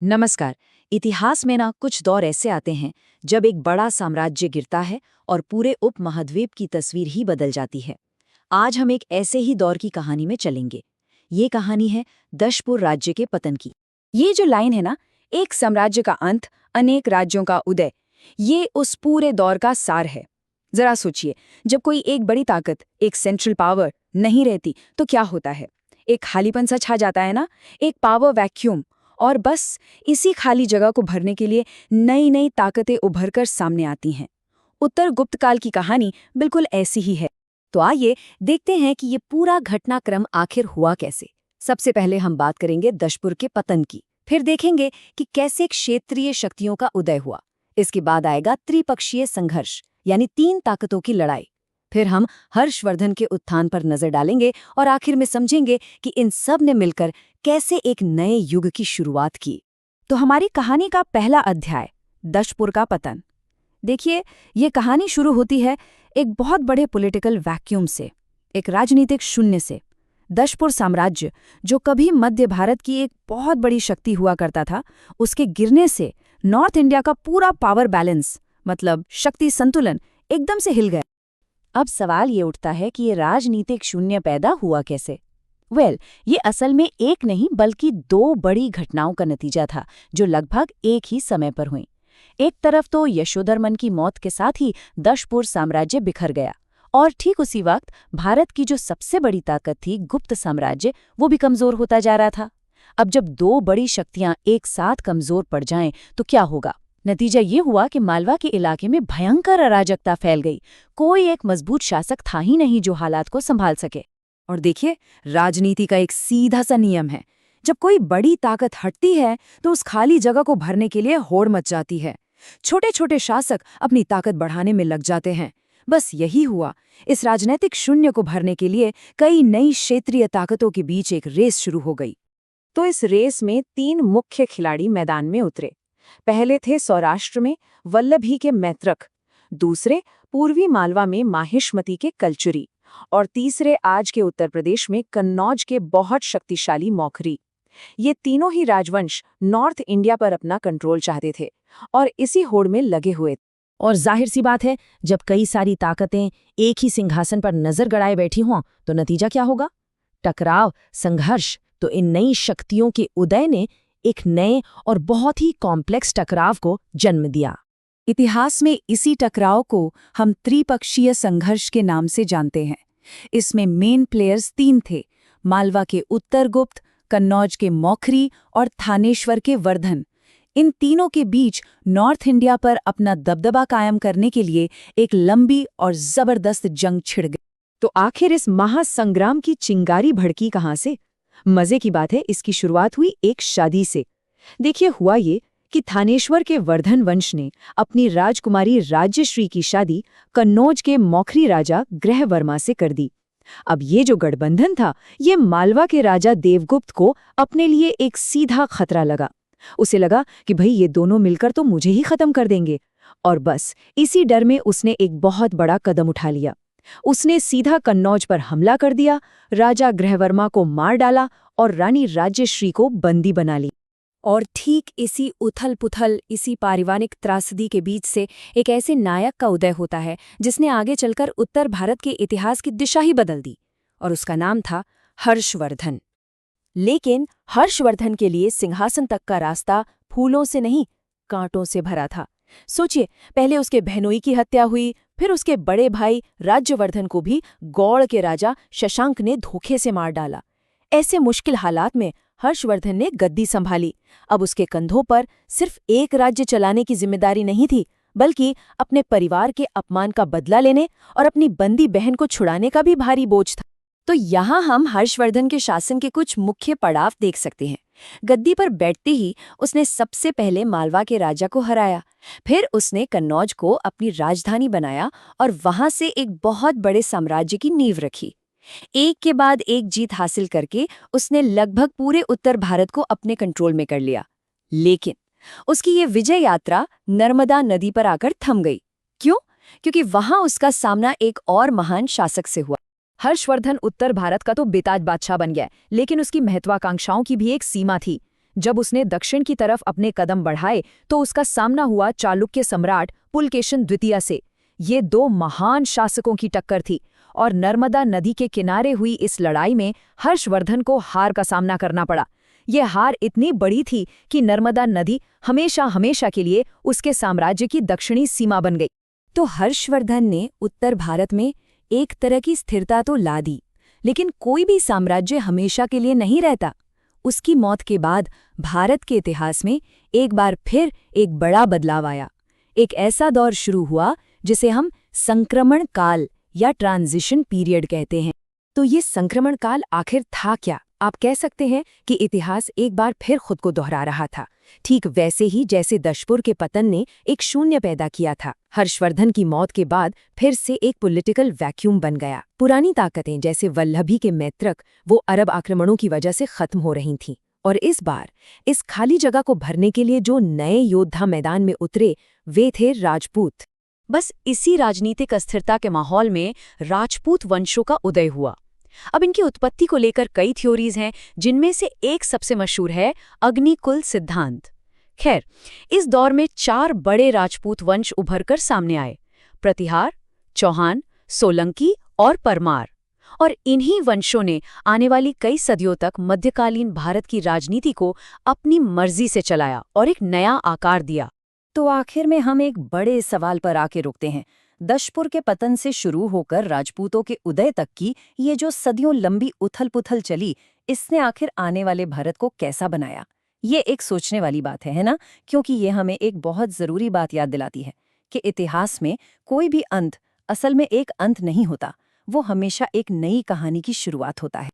नमस्कार। इतिहास में ना कुछ दौर ऐसे आते हैं जब एक बड़ा साम्राज्य गिरता है और पूरे उपमहाद्वीप की तस्वीर ही बदल जाती है। आज हम एक ऐसे ही दौर की कहानी में चलेंगे। ये कहानी है दशपुर राज्य के पतन की। ये जो लाइन है ना, एक साम्राज्य का अंत, अनेक राज्यों का उदय, ये उस पूरे दौर का सार है। जरा सोचिए, जब कोई एक बड़ी ताकत, एक सेंट्रल पावर नहीं रहती तो क्या होता है? एक खालीपन सा छा जाता है ना, एक पावर वैक्यूम। और बस इसी खाली जगह को भरने के लिए नई नई ताकतें उभरकर सामने आती हैं। उत्तर गुप्त काल की कहानी बिल्कुल ऐसी ही है। तो आइए देखते हैं कि ये पूरा घटनाक्रम आखिर हुआ कैसे। सबसे पहले हम बात करेंगे दशपुर के पतन की, फिर देखेंगे कि कैसे क्षेत्रीय शक्तियों का उदय हुआ। इसके बाद आएगा त्रिपक्षीय संघर्ष, यानी तीन ताकतों की लड़ाई। फिर हम हर्षवर्धन के उत्थान पर नजर डालेंगे और आखिर में समझेंगे कि इन सब ने मिलकर कैसे एक नए युग की शुरुआत की। तो हमारी कहानी का पहला अध्याय, दशपुर का पतन। देखिए, ये कहानी शुरू होती है एक बहुत बड़े पॉलिटिकल वैक्यूम से, एक राजनीतिक शून्य से। दशपुर साम्राज्य, जो कभी मध्य भारत की एक बहुत बड़ी शक्ति हुआ करता था, उसके गिरने से नॉर्थ इंडिया का पूरा पावर बैलेंस, मतलब शक्ति संतुलन, एकदम से हिल गया। अब सवाल ये उठता है कि ये राजनीतिक शून्य पैदा हुआ कैसे? ये असल में एक नहीं बल्कि दो बड़ी घटनाओं का नतीजा था, जो लगभग एक ही समय पर हुई। एक तरफ तो यशोधर्मन की मौत के साथ ही दशपुर साम्राज्य बिखर गया, और ठीक उसी वक्त भारत की जो सबसे बड़ी ताकत थी, गुप्त साम्राज्य, वो भी कमजोर होता जा रहा था। अब जब दो बड़ी शक्तियां एक साथ कमजोर पड़ जाएं तो क्या होगा? नतीजा ये हुआ कि मालवा के इलाके में भयंकर अराजकता फैल गई। कोई एक मजबूत शासक था ही नहीं जो हालात को संभाल सके। और देखिए, राजनीति का एक सीधा सा नियम है, जब कोई बड़ी ताकत हटती है तो उस खाली जगह को भरने के लिए होड़ मच जाती है। छोटे छोटे शासक अपनी ताकत बढ़ाने में लग जाते हैं। बस यही हुआ। इस राजनीतिक शून्य को भरने के लिए कई नई क्षेत्रीय ताकतों के बीच एक रेस शुरू हो गई। तो इस रेस में तीन मुख्य खिलाड़ी मैदान में उतरे। पहले थे सौराष्ट्र में वल्लभी के मैत्रक, दूसरे पूर्वी मालवा में माहिष्मती के कलचुरी, और तीसरे आज के उत्तर प्रदेश में कन्नौज के बहुत शक्तिशाली मौखरी। ये तीनों ही राजवंश नॉर्थ इंडिया पर अपना कंट्रोल चाहते थे और इसी होड़ में लगे हुए। और जाहिर सी बात है, जब कई सारी ताकतें एक ही सिंहासन पर नजर गड़ाए बैठी हों तो नतीजा क्या होगा? टकराव, संघर्ष। तो इन नई शक्तियों के उदय ने एक नए और बहुत ही कॉम्प्लेक्स टकराव को जन्म दिया। इतिहास में इसी टकराव को हम त्रिपक्षीय संघर्ष के नाम से जानते हैं। इसमें मेन प्लेयर्स तीन थे: मालवा के उत्तरगुप्त, कन्नौज के मौखरी और थानेश्वर के वर्धन। इन तीनों के बीच नॉर्थ इंडिया पर अपना दबदबा कायम करने के लिए एक लंबी और जबरदस्त जंग छिड़ गई। तो आखिर इस महासंग्राम की चिंगारी भड़की कहाँ से? मजे की बात है, इसकी शुरुआत हुई एक शादी से। देखिए, हुआ ये कि थानेश्वर के वर्धन वंश ने अपनी राजकुमारी राज्यश्री की शादी कन्नौज के मौखरी राजा ग्रहवर्मा से कर दी। अब ये जो गठबंधन था, ये मालवा के राजा देवगुप्त को अपने लिए एक सीधा खतरा लगा। उसे लगा कि भाई, ये दोनों मिलकर तो मुझे ही खत्म कर देंगे। और बस इसी डर में उसने एक बहुत बड़ा कदम उठा लिया। उसने सीधा कन्नौज पर हमला कर दिया, राजा ग्रहवर्मा को मार डाला और रानी राज्यश्री को बंदी बना ली। और ठीक इसी उथल-पुथल, इसी पारिवारिक त्रासदी के बीच से एक ऐसे नायक का उदय होता है जिसने आगे चलकर उत्तर भारत के इतिहास की दिशा ही बदल दी, और उसका नाम था हर्षवर्धन। लेकिन हर्षवर्धन के लिए सिंहासन तक का रास्ता फूलों से नहीं, कांटों से भरा था। सोचिए, पहले उसके बहनोई की हत्या हुई, फिर उसके बड़े भाई राज्यवर्धन को भी गौड़ के राजा शशांक ने धोखे से मार डाला। ऐसे मुश्किल हालात में हर्षवर्धन ने गद्दी संभाली। अब उसके कंधों पर सिर्फ एक राज्य चलाने की जिम्मेदारी नहीं थी, बल्कि अपने परिवार के अपमान का बदला लेने और अपनी बंदी बहन को छुड़ाने का भी भारी बोझ था। तो यहाँ हम हर्षवर्धन के शासन के कुछ मुख्य पड़ाव देख सकते हैं। गद्दी पर बैठते ही उसने सबसे पहले मालवा के राजा को हराया, फिर उसने कन्नौज को अपनी राजधानी बनाया और वहां से एक बहुत बड़े साम्राज्य की नींव रखी। एक के बाद एक जीत हासिल करके उसने लगभग पूरे उत्तर भारत को अपने कंट्रोल में कर लिया। लेकिन उसकी ये विजय यात्रा नर्मदा नदी पर आकर थम गई। क्यों? क्योंकि वहां उसका सामना एक और महान शासक से हुआ। हर्षवर्धन उत्तर भारत का तो बेताज बादशाह बन गया, लेकिन उसकी महत्वाकांक्षाओं की भी एक सीमा थी। जब उसने दक्षिण की तरफ अपने कदम बढ़ाए तो उसका सामना हुआ चालुक्य सम्राट पुलकेशन द्वितीय से। ये दो महान शासकों की टक्कर थी और नर्मदा नदी के किनारे हुई इस लड़ाई में हर्षवर्धन को हार का सामना करना पड़ा। ये हार इतनी बड़ी थी कि नर्मदा नदी हमेशा हमेशा के लिए उसके साम्राज्य की दक्षिणी सीमा बन गई। तो हर्षवर्धन ने उत्तर भारत में एक तरह की स्थिरता तो ला दी, लेकिन कोई भी साम्राज्य हमेशा के लिए नहीं रहता। उसकी मौत के बाद भारत के इतिहास में एक बार फिर एक बड़ा बदलाव आया। एक ऐसा दौर शुरू हुआ जिसे हम संक्रमण काल या ट्रांजिशन पीरियड कहते हैं। तो ये संक्रमण काल आखिर था क्या? आप कह सकते हैं कि इतिहास एक बार फिर खुद को दोहरा रहा था, ठीक वैसे ही जैसे दशपुर के पतन ने एक शून्य पैदा किया था। हर्षवर्धन की मौत के बाद फिर से एक पॉलिटिकल वैक्यूम बन गया। पुरानी ताकतें जैसे वल्लभी के मैत्रक वो अरब आक्रमणों की वजह से खत्म हो रही थीं, और इस बार इस खाली जगह को भरने के लिए जो नए योद्धा मैदान में उतरे वे थे राजपूत। बस इसी राजनीतिक अस्थिरता के माहौल में राजपूत वंशों का उदय हुआ। अब इनकी उत्पत्ति को लेकर कई थ्योरीज हैं, जिनमें से एक सबसे मशहूर है अग्निकुल सिद्धांत। खैर, इस दौर में 4 बड़े राजपूत वंश उभरकर सामने आए: प्रतिहार, चौहान, सोलंकी और परमार। और इन्हीं वंशों ने आने वाली कई सदियों तक मध्यकालीन भारत की राजनीति को अपनी मर्जी से चलाया और एक नया आकार दिया। तो आखिर में हम एक बड़े सवाल पर आके रुकते हैं। दशपुर के पतन से शुरू होकर राजपूतों के उदय तक की ये जो सदियों लंबी उथल-पुथल चली, इसने आखिर आने वाले भारत को कैसा बनाया? ये एक सोचने वाली बात है ना? क्योंकि ये हमें एक बहुत ज़रूरी बात याद दिलाती है कि इतिहास में कोई भी अंत असल में एक अंत नहीं होता, वो हमेशा एक नई कहानी की शुरुआत होता है।